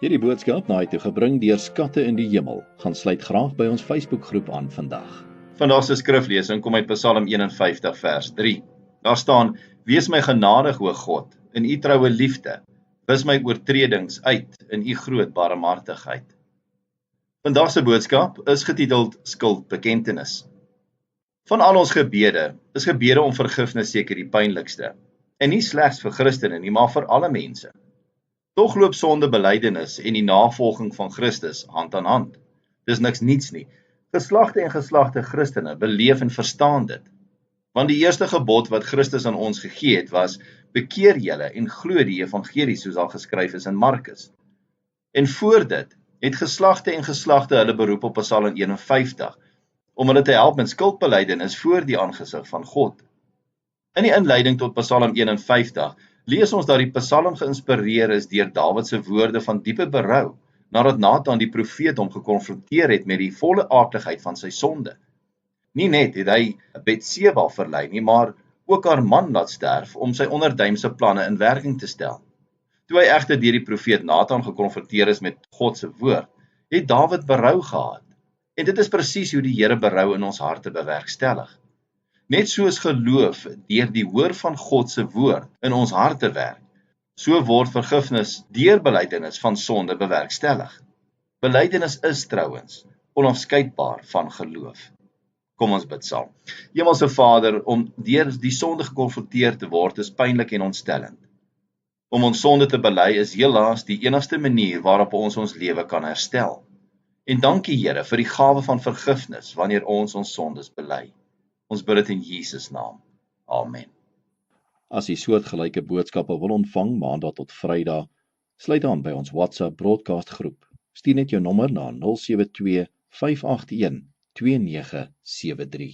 Hierdie boodskap na toe gebring deur Skatte in die Hemel. Gaan sluit graag by ons Facebookgroep aan vandag. Vandag se skriflesing kom uit Psalm 51 vers 3. Daar staan: Wees my genadig, o God, in u troue liefde. Wis my oortredings uit in u groot barmhartigheid. Vandag se boodskap is getiteld skuldbekentenis. Van al ons gebede is gebede om vergifnis seker die pynlikste. En nie slegs vir Christene nie, maar vir alle mense. Tog loop sondebelydenis en die navolging van Christus hand aan hand. Dis niks niets nie. Geslagte en geslagte Christene beleef en verstaan dit. Want die eerste gebod wat Christus aan ons gegee het was: bekeer julle en glo die evangelie soos al geskryf is in Markus. En voor dit het geslagte en geslagte hulle beroep op Psalm 51 om hulle te help met skuldbelydenis voor die aangesig van God. In die inleiding tot Psalm 51 lees ons dat die Psalm geïnspireer is deur Dawid se woorde van diepe berou, nadat Nathan die profeet hom gekonfronteer het met die volle aardigheid van sy sonde. Nie net het hy Betseba verlei nie, maar ook haar man laat sterf om sy onderduimse planne in werking te stel. Toe hy egter deur die profeet Nathan gekonfronteer is met God se woord, het Dawid berou gehad. En dit is presies hoe die Here berou in ons harte bewerkstellig. Net soos geloof deur die hoor van God se woord in ons harte werk, so word vergifnis deur belydenis van sonde bewerkstellig. Belydenis is trouens onafskeidbaar van geloof. Kom ons bid saam. Hemelse Vader, om deur die sonde gekonfronteer te word is pynlik en ontstellend. Om ons sonde te bely is helaas die enigste manier waarop ons lewe kan herstel. En dankie Here vir die gawe van vergifnis wanneer ons sondes bely. Ons bid dit in Jesus naam. Amen. As jy soortgelyke boodskappe wil ontvang maandag tot Vrydag, sluit aan by ons WhatsApp broadcast groep. Stuur net jou nommer na 072 581 2973.